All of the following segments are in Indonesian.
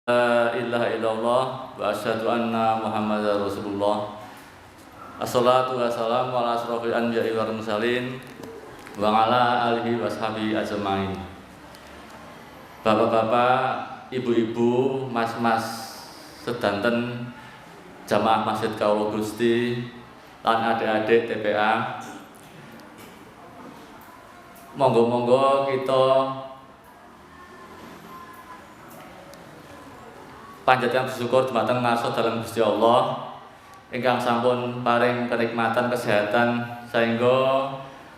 La ilaha illallah wa asyhadu anna Muhammadar Rasulullah. Assalatu wassalamu ala asrofil anbiya'i wal mursalin wa ala alihi washabihi ajmain. Bapak-bapak, ibu-ibu, mas-mas sedanten jamaah Masjid Kaula Gusti lan adik-adik TPA. Monggo-monggo kita panjatkan bersyukur dumateng ngarsa dalam Gusti Allah ingkang sampun paring kenikmatan kesehatan sehingga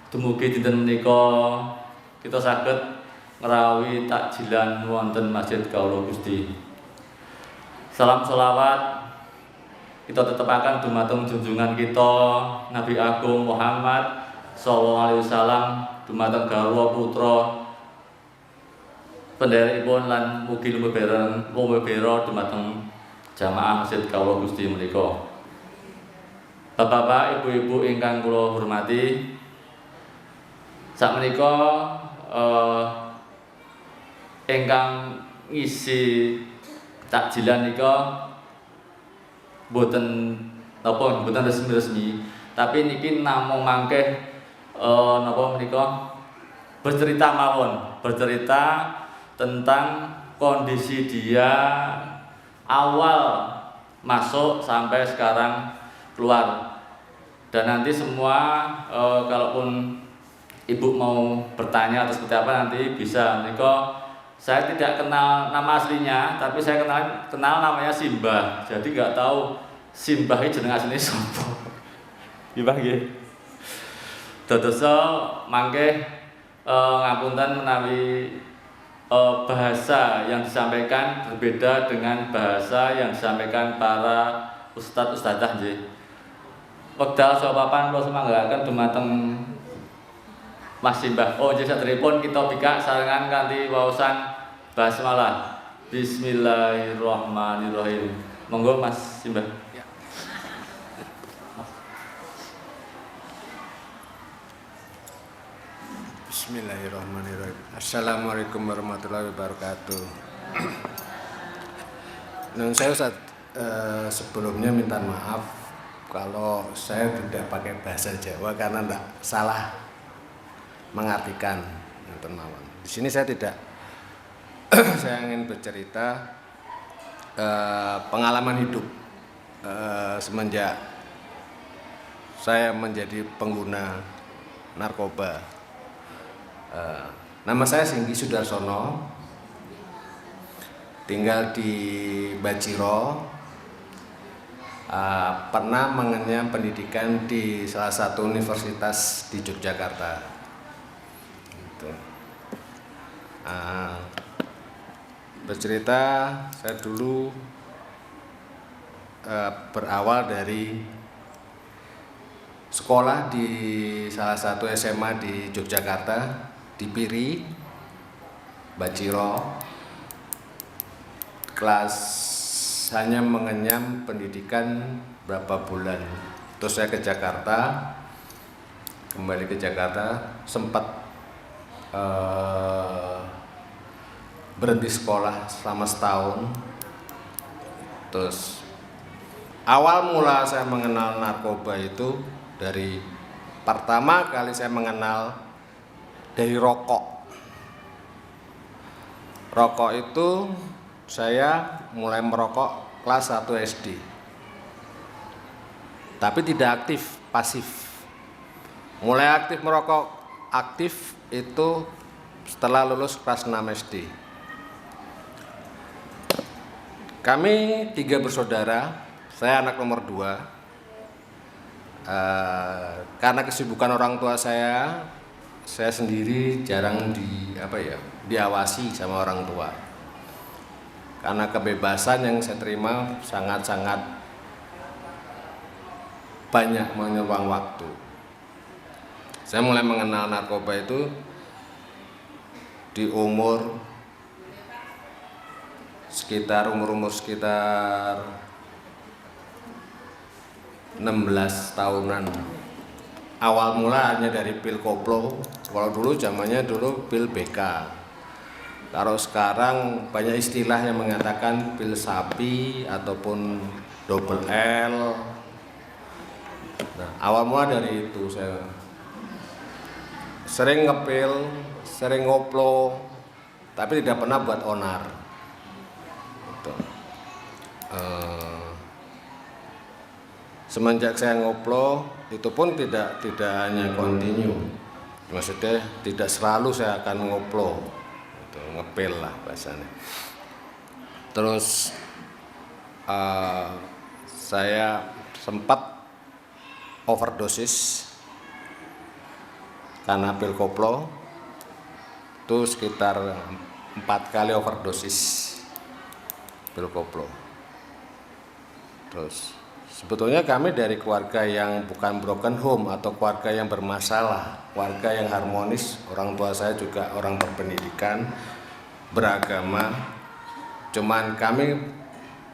dumugi dinten menika kita saged ngerawi takjilan wonten Masjid Kaula Gusti. Salam sholawat kita tetepaken dumateng junjungan kita Nabi Agung Muhammad sallallahu alaihi wasallam, dumateng garwa putra pendheripun lan mugi lumebera dumateng jamaah Masjid Kaula Gusti menika. Bapak-bapak, ibu-ibu ingkang kula hormati, sakmenika ingkang ngisi takjilan nika boten resmi-resmi, tapi niki namung mangke bercerita tentang kondisi dia awal masuk sampai sekarang keluar. Dan nanti semua kalaupun ibu mau bertanya atau seperti apa nanti bisa. Saya tidak kenal nama aslinya, tapi saya kenal namanya Simbah. Jadi nggak tahu Simbah iki jeneng asline sapa. Simbah nggih. Dadosa mangke ngapunten menawi bahasa yang disampaikan berbeda dengan bahasa yang disampaikan para ustadz-ustadzah nggih. Wekdal sapapan kula semanggaaken dumateng Mas Simbah. Oh nggih saderepun kita bikak sarengan kanthi waosan basmalah. Bismillahirrahmanirrahim. Monggo Mas Simbah. Bismillahirrahmanirrahim. Assalamualaikum warahmatullahi wabarakatuh. Saya sebelumnya minta maaf kalau saya tidak pakai bahasa Jawa karena tidak salah mengartikan. Di sini saya tidak. Saya ingin bercerita pengalaman hidup semenjak saya menjadi pengguna narkoba. Nama saya Singgi Sudarsono, tinggal di Baciro, pernah mengenyam pendidikan di salah satu universitas di Yogyakarta. Bercerita, saya dulu berawal dari sekolah di salah satu SMA di Yogyakarta, di Piri, Baciro. Kelas hanya mengenyam pendidikan berapa bulan. Terus saya ke Jakarta, kembali ke Jakarta, sempat berhenti sekolah selama setahun. Terus awal mula saya mengenal narkoba itu dari pertama kali saya mengenal dari rokok. Rokok itu saya mulai merokok kelas 1 SD. Tapi tidak aktif, pasif. Mulai aktif merokok aktif itu setelah lulus kelas 6 SD. Kami 3 bersaudara, saya anak nomor 2. Karena kesibukan orang tua saya sendiri jarang diawasi sama orang tua. Karena kebebasan yang saya terima sangat-sangat banyak menyumbang waktu. Saya mulai mengenal narkoba itu di umur sekitar 16 tahunan. Awal mula hanya dari pil koplo. Kalau dulu zamannya pil BK. Kalau sekarang banyak istilah yang mengatakan pil sapi ataupun double L. Nah, awal mula dari itu saya sering ngepil, sering ngoplo, tapi tidak pernah buat onar. Gitu. Semenjak saya ngoplo, itu pun tidak hanya kontinu, maksudnya tidak selalu saya akan ngoplo, gitu, ngepil lah bahasanya. Terus saya sempat overdosis karena pil koplo, itu sekitar 4 kali overdosis pil koplo. Terus sebetulnya kami dari keluarga yang bukan broken home atau keluarga yang bermasalah, keluarga yang harmonis. Orang tua saya juga orang berpendidikan, beragama. Cuman kami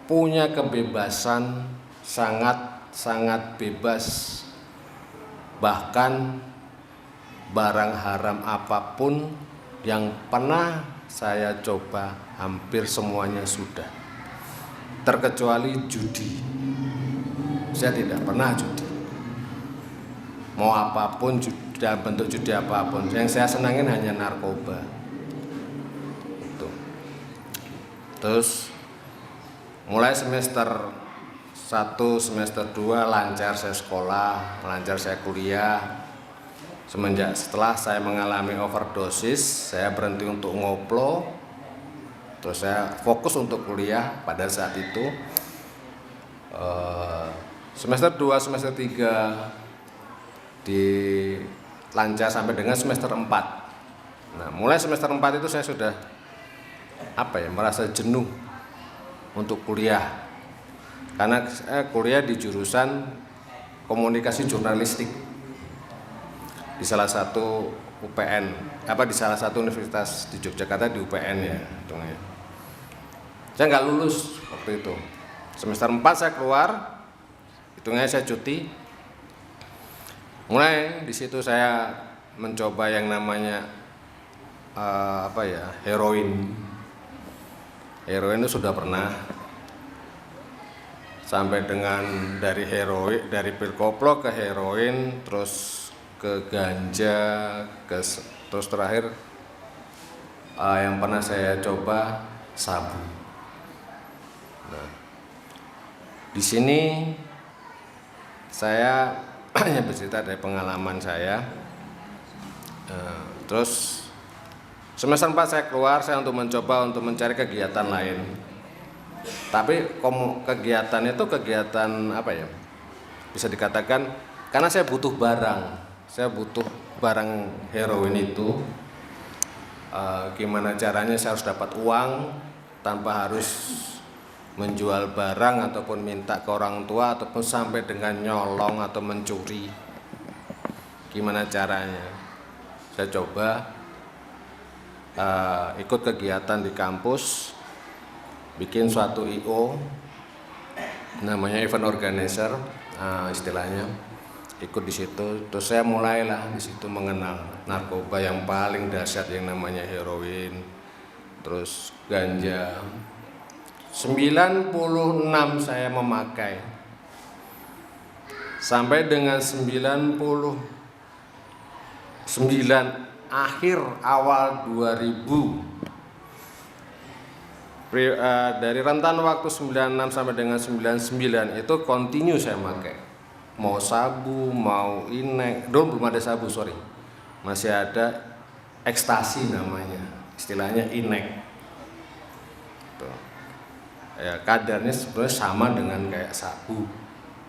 punya kebebasan, sangat bebas. Bahkan barang haram apapun yang pernah saya coba hampir semuanya sudah. Terkecuali judi. Saya tidak pernah judi. Mau apapun, dalam bentuk judi apapun. Yang saya senangin hanya narkoba. Itu. Terus mulai semester 1, semester 2 lancar saya sekolah, lancar saya kuliah. Setelah saya mengalami overdosis, saya berhenti untuk ngoplo. Terus saya fokus untuk kuliah pada saat itu. Semester 2, semester 3 lancar sampai dengan semester 4. Nah, mulai semester 4 itu saya sudah merasa jenuh untuk kuliah. Karena saya kuliah di jurusan komunikasi jurnalistik di salah satu di salah satu universitas di Yogyakarta, di UPN ya. Saya nggak lulus waktu itu. Semester 4 saya keluar, hitungnya saya cuti. Mulai di situ saya mencoba yang namanya heroin. Heroin itu sudah pernah. Sampai dengan dari pil koplo ke heroin, terus ke ganja, terus terakhir yang pernah saya coba sabu. Nah, di sini saya hanya bercerita dari pengalaman saya. Terus semester 4 saya keluar, saya untuk mencoba untuk mencari kegiatan lain. Tapi kegiatan itu bisa dikatakan karena saya butuh barang heroin itu. Gimana caranya saya harus dapat uang tanpa harus menjual barang ataupun minta ke orang tua ataupun sampai dengan nyolong atau mencuri. Gimana caranya? Saya coba ikut kegiatan di kampus, bikin suatu IO, namanya event organizer, istilahnya. Ikut di situ, terus saya mulailah di situ mengenal narkoba yang paling dahsyat yang namanya heroin, terus ganja. 96 saya memakai sampai dengan 99 akhir awal 2000. Dari rentan waktu 96 sampai dengan 99 itu kontinu saya pakai. Mau sabu, mau inek, dulu belum ada sabu, masih ada ekstasi namanya, istilahnya inek. Tuh. Ya, kadarnya sebenarnya sama dengan kayak sabu.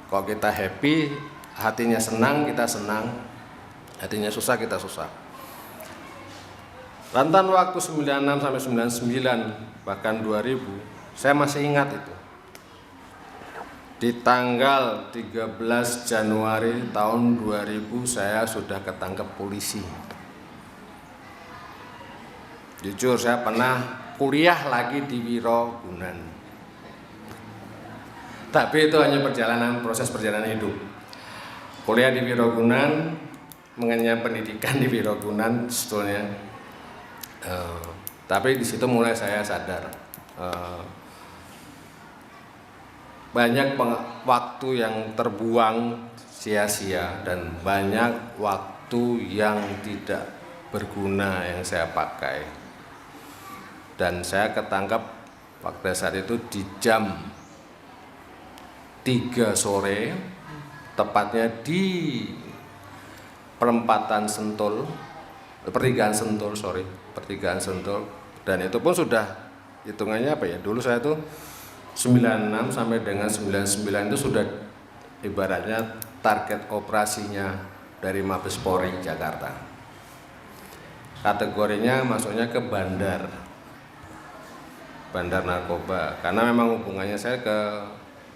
Kalau kita happy, hatinya senang, kita senang. Hatinya susah, kita susah. Rentan waktu 96 sampai 99 bahkan 2000, saya masih ingat itu. Di tanggal 13 Januari tahun 2000 saya sudah ketangkep polisi. Jujur saya pernah kuliah lagi di Wirogunan. Tapi itu hanya proses perjalanan hidup. Kuliah di Wirogunan, mengenyam pendidikan di Wirogunan sebetulnya Tapi di situ mulai saya sadar banyak waktu yang terbuang sia-sia dan banyak waktu yang tidak berguna yang saya pakai. Dan saya ketangkap pada saat itu di jam 3 sore, tepatnya di pertigaan Sentul, dan itu pun sudah hitungannya apa ya, dulu saya tuh 96 sampai dengan 99 itu sudah ibaratnya target operasinya dari Mabes Polri Jakarta. Kategorinya masuknya ke bandar narkoba, karena memang hubungannya saya ke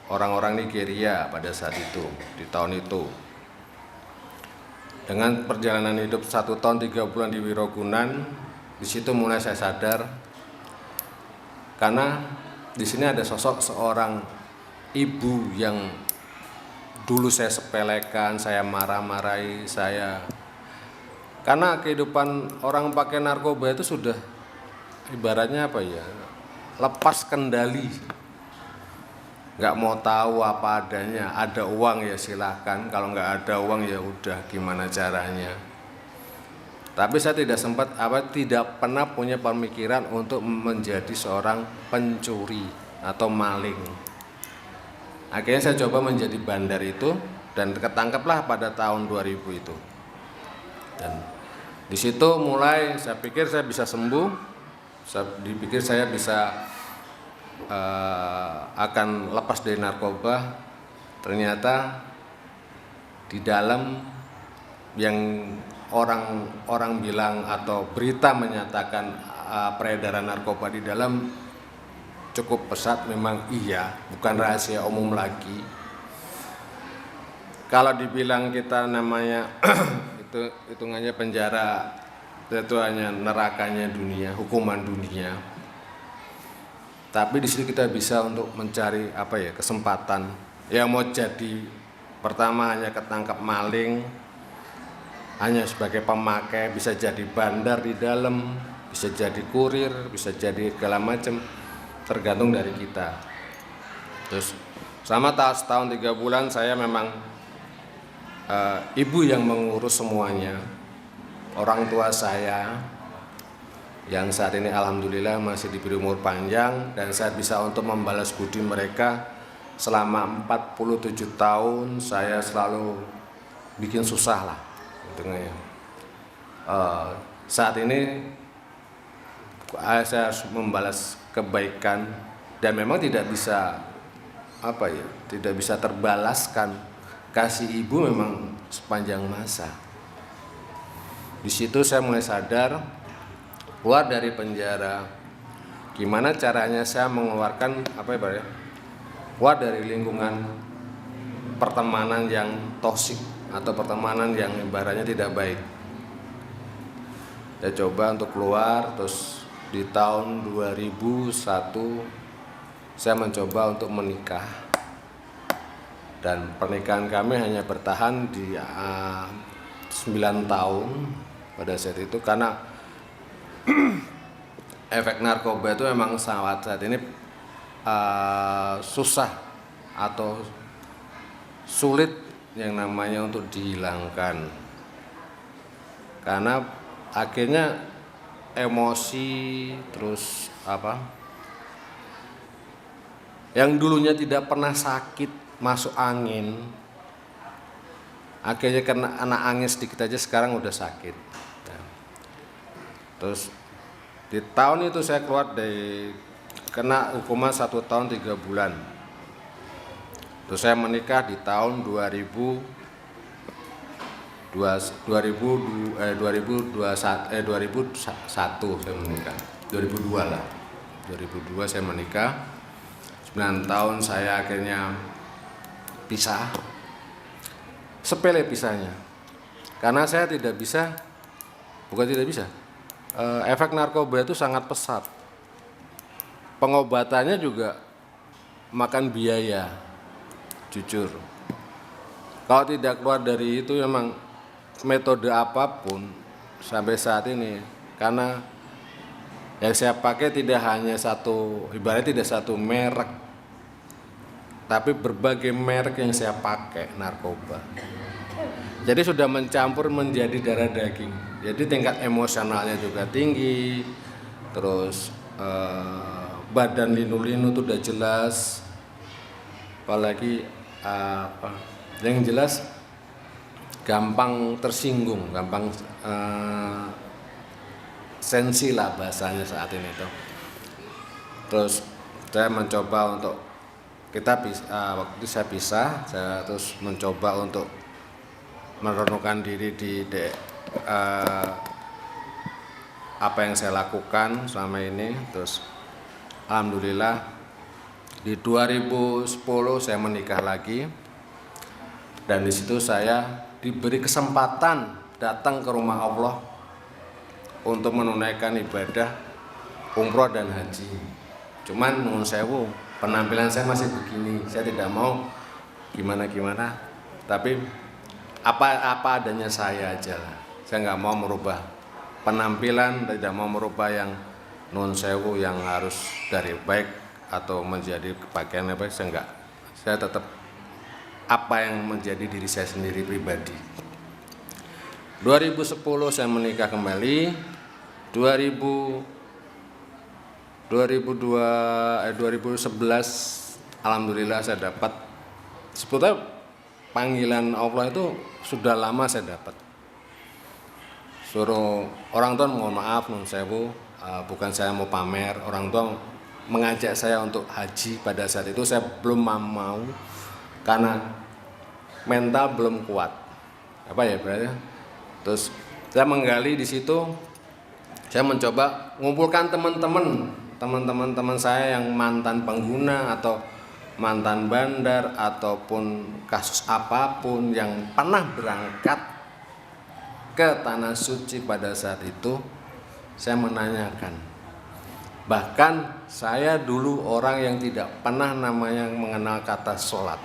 orang-orang Nigeria pada saat itu, di tahun itu. Dengan perjalanan hidup 1 tahun 3 bulan di Wirogunan, di situ mulai saya sadar, karena di sini ada sosok seorang ibu yang dulu saya sepelekan, saya marah-marahi, karena kehidupan orang pakai narkoba itu sudah ibaratnya apa ya, lepas kendali, nggak mau tahu apa adanya. Ada uang ya silahkan, kalau nggak ada uang ya udah gimana caranya. Tapi saya tidak pernah punya pemikiran untuk menjadi seorang pencuri atau maling. Akhirnya saya coba menjadi bandar itu, dan ketangkaplah pada tahun 2000 itu. Dan di situ mulai saya pikir saya bisa sembuh, dipikir saya bisa akan lepas dari narkoba. Ternyata di dalam yang orang bilang atau berita menyatakan peredaran narkoba di dalam cukup pesat, memang iya, bukan rahasia umum lagi. Kalau dibilang kita namanya itu hitungannya penjara, itu hanya nerakanya dunia, hukuman dunia. Tapi di sini kita bisa untuk mencari kesempatan. Yang mau jadi pertama hanya ketangkap maling, hanya sebagai pemakai, bisa jadi bandar di dalam, bisa jadi kurir, bisa jadi segala macam, tergantung dari kita. Terus selama setahun 3 bulan saya memang ibu yang mengurus semuanya, orang tua saya yang saat ini alhamdulillah masih diberi umur panjang, dan saya bisa untuk membalas budi mereka. Selama 47 tahun saya selalu bikin susah lah. Saat ini saya harus membalas kebaikan, dan memang tidak bisa terbalaskan kasih ibu memang sepanjang masa. Di situ saya mulai sadar, keluar dari penjara, gimana caranya saya mengeluarkan keluar dari lingkungan pertemanan yang toksik atau pertemanan yang ibaratnya tidak baik. Saya coba untuk keluar. Terus di tahun 2001 saya mencoba untuk menikah, dan pernikahan kami hanya bertahan di 9 tahun pada saat itu, karena efek narkoba itu memang saat ini susah atau sulit yang namanya untuk dihilangkan, karena akhirnya emosi, terus yang dulunya tidak pernah sakit, masuk angin, akhirnya kena anak angin sedikit aja sekarang udah sakit. Terus di tahun itu saya keluar dari kena hukuman 1 tahun 3 bulan. Terus saya menikah di tahun 2021 saya menikah. 2002 lah. 2002 saya menikah. 9 tahun saya akhirnya pisah. Sepele pisahnya. Karena saya efek narkoba itu sangat pesat. Pengobatannya juga makan biaya. Jujur, kalau tidak keluar dari itu memang metode apapun sampai saat ini, karena Yang saya pakai tidak hanya satu, ibaratnya tidak satu merek, tapi berbagai merek yang saya pakai narkoba. Jadi sudah mencampur menjadi darah daging. Jadi tingkat emosionalnya juga tinggi. Terus badan linu-linu tuh udah jelas. Apalagi yang jelas gampang tersinggung, gampang sensi lah bahasanya saat ini tuh. Terus saya mencoba untuk waktu itu saya pisah, saya terus mencoba untuk merenungkan diri di apa yang saya lakukan selama ini. Terus alhamdulillah di 2010 saya menikah lagi, dan di situ saya diberi kesempatan datang ke rumah Allah untuk menunaikan ibadah umroh dan haji. Cuman nuwun sewu, penampilan saya masih begini, saya tidak mau gimana-gimana, tapi apa adanya saya aja lah. Saya nggak mau merubah penampilan, tidak mau merubah yang nuwun sewu yang harus dari baik atau menjadi pakaian apa, saya enggak. Saya tetap apa yang menjadi diri saya sendiri pribadi. 2010 saya menikah kembali. 2011 alhamdulillah saya dapat, sebetulnya panggilan Allah itu sudah lama saya dapat. Suruh orang tua, mohon maaf nun sewu, bukan saya mau pamer, orang tua mengajak saya untuk haji. Pada saat itu saya belum mau karena mental belum kuat. Apa ya berarti? Terus saya menggali di situ, saya mencoba mengumpulkan teman-teman saya yang mantan pengguna atau mantan bandar ataupun kasus apapun yang pernah berangkat ke tanah suci pada saat itu. Saya menanyakan. Bahkan saya dulu orang yang tidak pernah namanya mengenal kata sholat.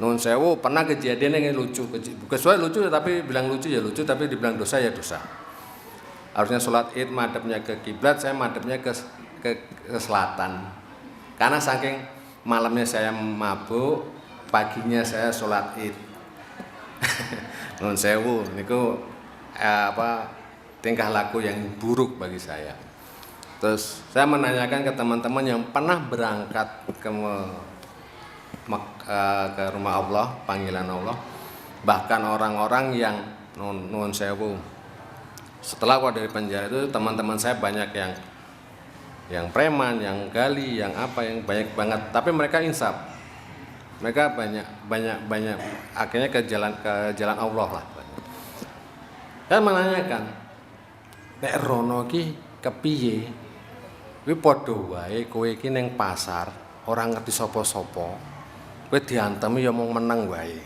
Nun sewu, pernah kejadian yang lucu, kecuali lucu tapi bilang lucu ya lucu, tapi dibilang dosa ya dosa. Harusnya sholat id madepnya ke kiblat, saya madepnya ke selatan. Karena saking malamnya saya mabuk, paginya saya sholat id. Nun sewu, niku tingkah laku yang buruk bagi saya. Terus saya menanyakan ke teman-teman yang pernah berangkat ke rumah Allah, panggilan Allah, bahkan orang-orang yang nuwun sewu, setelah keluar dari penjara itu teman-teman saya banyak yang preman, yang gali, yang apa, yang banyak banget. Tapi mereka insaf, mereka banyak akhirnya ke jalan Allah lah. Saya menanyakan, nek rono ki kepiye? Kuwi padha wae kowe iki ning pasar, ora ngerti sapa-sapa. Kowe diantemi ya mung meneng wae.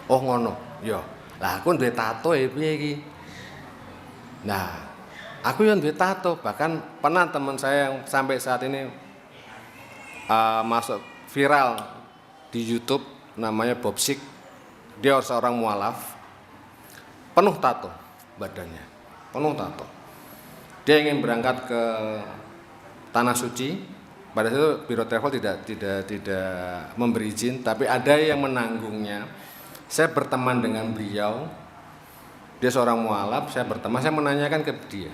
Oh ngono. Ya. Lah aku duwe tato piye iki? Nah, aku yang duwe tato, bahkan pernah teman saya yang sampai saat ini masuk viral di YouTube, namanya Bob Sik. Dia seorang mualaf, penuh tato badannya, penuh tato. Dia ingin berangkat ke tanah suci. Pada saat itu Biro Travel tidak memberi izin, tapi ada yang menanggungnya. Saya berteman dengan beliau. Dia seorang mualaf, saya berteman, saya menanyakan ke dia,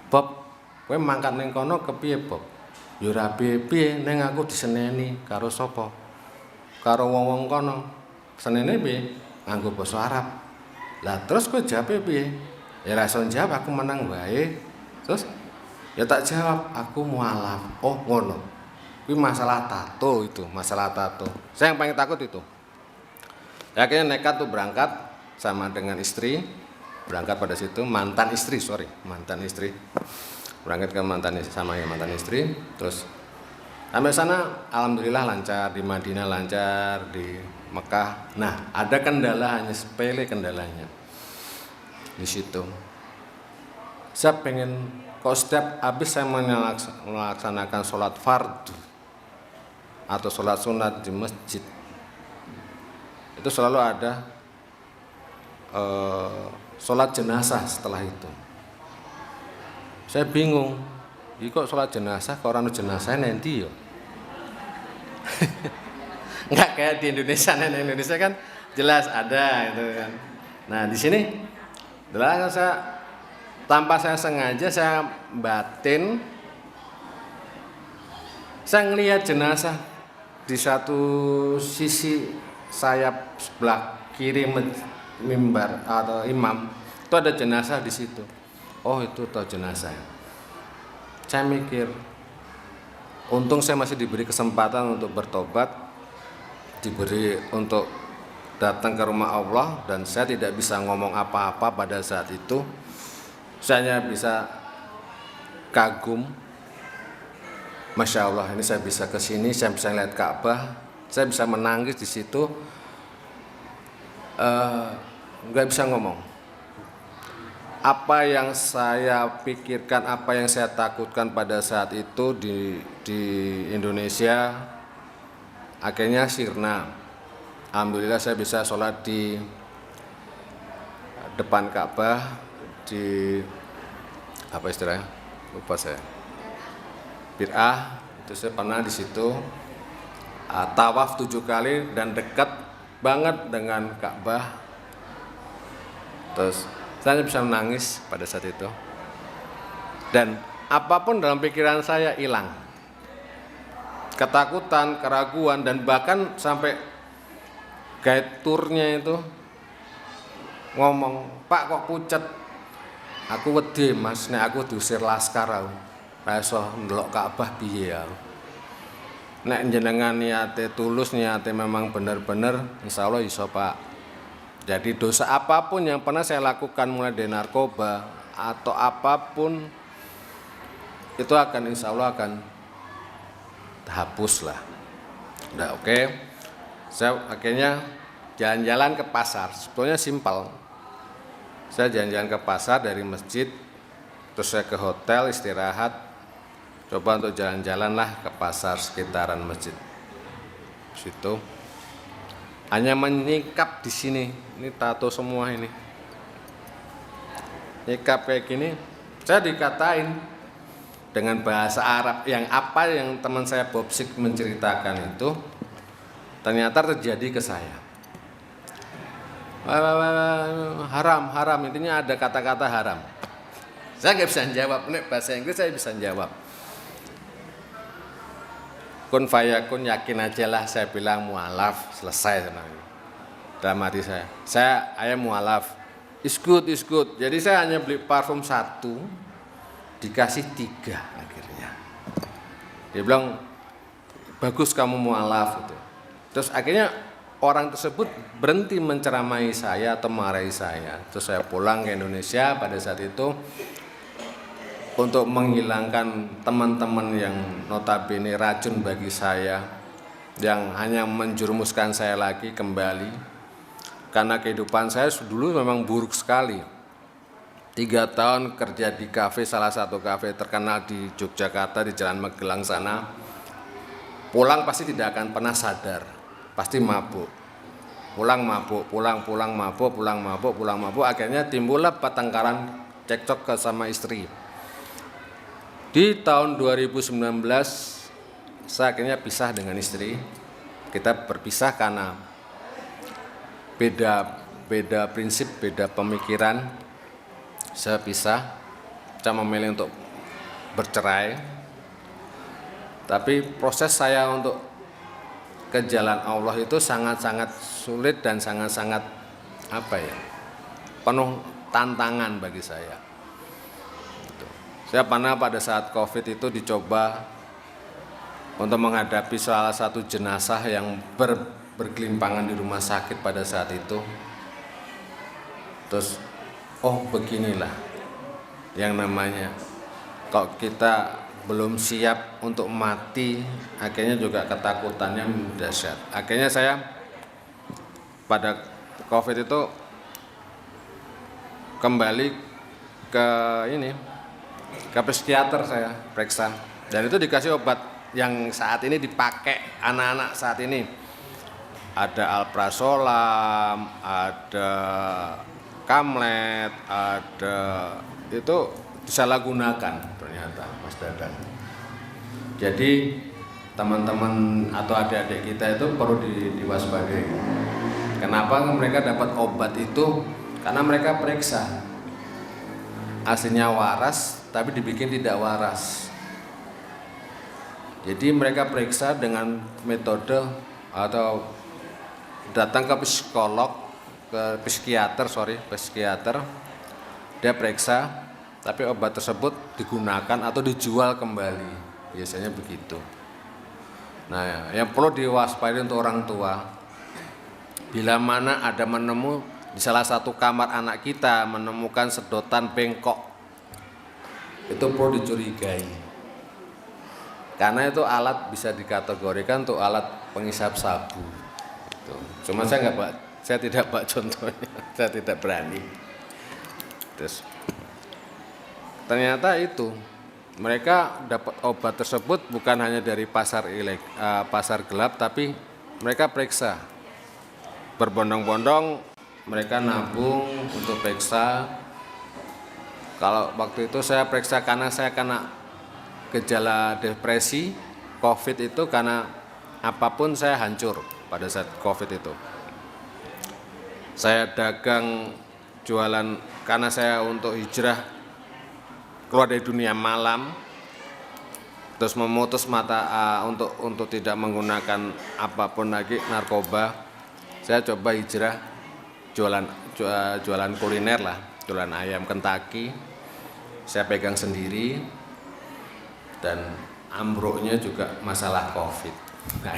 Bob, kowe mangkat ning kono kepiye, Bob? Ya ora piye-piye, ning aku diseneni karo sapa? Karo wong-wong kono. Senene piye? Nganggo basa Arab. Lah terus kowe jawab piye? Ya ra iso jawab, aku menang wae. Terus ya tak jawab, aku mualaf. Oh ngono. Kuwi masalah tato itu, masalah tato. Saya yang paling takut itu. Ya, akhirnya nekat tuh berangkat sama dengan istri, berangkat pada situ mantan istri, berangkat ke mantan istri, terus sampai sana alhamdulillah lancar, di Madinah lancar, di Mekah. Nah ada kendala, hanya sepele kendalanya di situ. Saya pengen, kok setiap habis saya melaksanakan sholat fardu atau sholat sunat di masjid, itu selalu ada sholat jenazah setelah itu. Saya bingung. Iki kok sholat jenazah kok orang jenazah nanti yo. Nggak kayak di Indonesia. Di Indonesia kan jelas ada itu kan. Nah di sini adalah saya tanpa saya sengaja saya batin, saya ngelihat jenazah di satu sisi sayap sebelah kiri mimbar atau imam itu ada jenazah di situ. Oh itu toh jenazah. Saya mikir, untung saya masih diberi kesempatan untuk bertobat, diberi untuk datang ke rumah Allah, dan saya tidak bisa ngomong apa-apa pada saat itu. Saya hanya bisa kagum, Masya Allah, ini saya bisa ke sini, saya bisa lihat Ka'bah, saya bisa menangis di situ, nggak bisa ngomong. Apa yang saya pikirkan, apa yang saya takutkan pada saat itu di Indonesia, akhirnya sirna. Alhamdulillah saya bisa sholat di depan Ka'bah, di apa istilahnya, lupa saya, Bir'ah. Itu saya pernah di situ tawaf 7 kali dan dekat banget dengan Ka'bah. Terus saya bisa menangis pada saat itu, dan apapun dalam pikiran saya hilang, ketakutan, keraguan, dan bahkan sampai guide turnya itu ngomong, Pak kok pucet, aku wedi mas, nek aku diusir laskar aku ra iso ndelok Ka'bah piye ya. Nek jenengan niate tulus, niate memang bener-bener, insyaallah iso Pak. Jadi dosa apapun yang pernah saya lakukan, mulai dari narkoba atau apapun, itu akan insya Allah akan hapus lah. Nah oke. Saya akhirnya jalan-jalan ke pasar. Sebetulnya simpel. Saya jalan-jalan ke pasar dari masjid, terus saya ke hotel istirahat, coba untuk jalan-jalan lah ke pasar sekitaran masjid. Situ hanya menyikap di sini, ini tato semua ini, nyikap kayak gini. Saya dikatain dengan bahasa Arab yang apa yang teman saya Bobsik menceritakan itu ternyata terjadi ke saya. Haram, intinya ada kata-kata haram. Saya nggak bisa jawab, nek bahasa Inggris saya bisa jawab. Kun fayakun, yakin aja lah, saya bilang mualaf, selesai sebenarnya. Dalam hati saya mualaf, is good. Jadi saya hanya beli parfum 1, dikasih 3 akhirnya. Dia bilang, bagus kamu mualaf itu. Terus akhirnya orang tersebut berhenti menceramai saya atau marahi saya. Terus saya pulang ke Indonesia pada saat itu, untuk menghilangkan teman-teman yang notabene racun bagi saya, yang hanya menjerumuskan saya lagi kembali, karena kehidupan saya dulu memang buruk sekali. 3 tahun kerja di kafe, salah satu kafe terkenal di Yogyakarta di Jalan Magelang sana. Pulang pasti tidak akan pernah sadar, pasti mabuk. Pulang mabuk. Akhirnya timbullah pertengkaran, cekcok sama istri. Di tahun 2019 saya akhirnya pisah dengan istri. Kita berpisah karena beda prinsip, beda pemikiran. Saya pisah, saya memilih untuk bercerai. Tapi proses saya untuk ke jalan Allah itu sangat-sangat sulit dan sangat-sangat penuh tantangan bagi saya. Saya pernah pada saat COVID itu dicoba untuk menghadapi salah satu jenazah yang bergelimpangan di rumah sakit pada saat itu. Terus, oh beginilah yang namanya, kalau kita belum siap untuk mati, akhirnya juga ketakutannya dahsyat. Akhirnya saya pada COVID itu kembali ke psikiater, saya periksa, dan itu dikasih obat yang saat ini dipakai anak-anak saat ini. Ada alprazolam, ada Kamlet, ada itu disalahgunakan ternyata Mas Dadan. Jadi teman-teman atau adik-adik kita itu perlu diwaspadai. Kenapa mereka dapat obat itu? Karena mereka periksa. Aslinya waras tapi dibikin tidak waras. Jadi mereka periksa dengan metode atau datang ke psikolog, ke psikiater, dia periksa, tapi obat tersebut digunakan atau dijual kembali, biasanya begitu. Nah, yang perlu diwaspadai untuk orang tua, bila mana ada di salah satu kamar anak kita menemukan sedotan bengkok, itu perlu dicurigai, karena itu alat bisa dikategorikan untuk alat penghisap sabu. Cuma saya tidak buat contohnya, saya tidak berani. Terus ternyata itu mereka dapat obat tersebut bukan hanya dari pasar gelap, tapi mereka periksa berbondong-bondong, mereka nabung untuk periksa. Kalau waktu itu saya periksa karena saya kena gejala depresi, COVID itu, karena apapun saya hancur pada saat COVID itu. Saya dagang jualan karena saya untuk hijrah keluar dari dunia malam, terus memutus untuk tidak menggunakan apapun lagi narkoba. Saya coba hijrah jualan kuliner lah, jualan ayam Kentucky. Saya pegang sendiri dan ambruknya juga masalah COVID. Nah,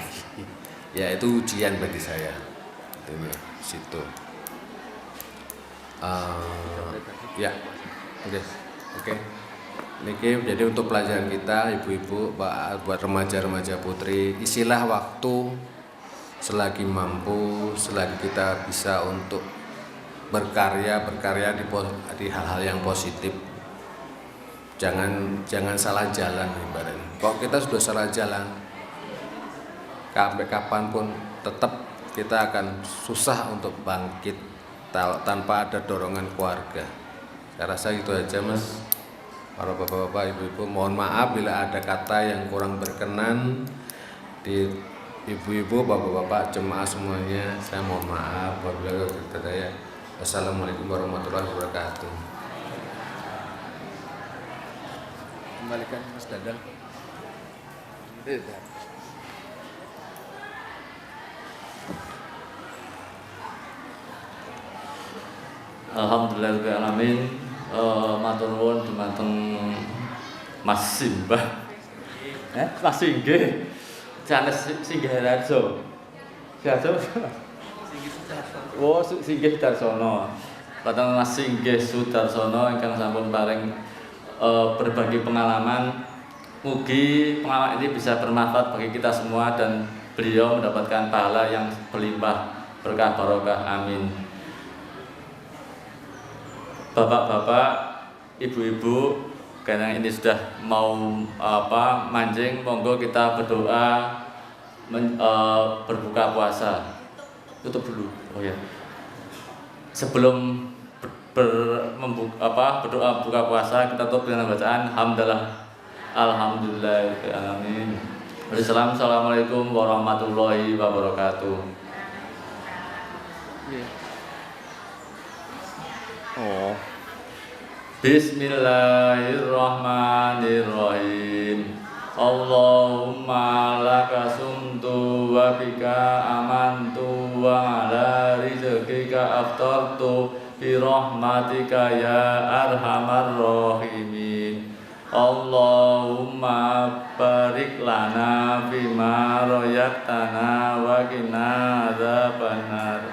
ya itu ujian bagi saya. Ini situ. Ya, oke. Niki, jadi untuk pelajaran kita, ibu-ibu, buat remaja-remaja putri, isilah waktu selagi mampu, selagi kita bisa untuk berkarya di hal-hal yang positif. Jangan salah jalan ibaratnya. Kalau kita sudah salah jalan, sampai kapanpun tetap kita akan susah untuk bangkit tanpa ada dorongan keluarga. Saya rasa itu aja, Mas. Para bapak-bapak, ibu-ibu, mohon maaf bila ada kata yang kurang berkenan di ibu-ibu, bapak-bapak, jemaah semuanya. Saya mohon maaf. Wabillahi taufiq. Wassalamualaikum warahmatullahi wabarakatuh. Kembalikan Mas Dadan. Alhamdulillahirrahmanirrahim. Matur nuwun dumateng Mas Simbah. Mas Singgih. Sanes Singgih Darso. Darso. Oh, Singgih Darsono. Dhateng Mas Singgih Sudarsono ingkang sampun paring berbagi pengalaman. Mugi pengalaman ini bisa bermanfaat bagi kita semua dan beliau mendapatkan pahala yang berlimpah berkah barokah. Amin. Bapak-bapak, ibu-ibu, karena ini sudah mau mancing, monggo kita berdoa berbuka puasa. Tutup dulu. Oh ya. Sebelum berdoa buka puasa, kita tutup dengan bacaan hamdalah. Alhamdulillahirabbil alamin. Assalamualaikum warahmatullahi wabarakatuh. Oh. Bismillahirrahmanirrahim. Allahumma laka sumtu wa bika amantu wa ala rizqika aftartu bi rahmatika ya arhamar rahimin. Allahumma barik lana bima royaktana wa qina adzabannar.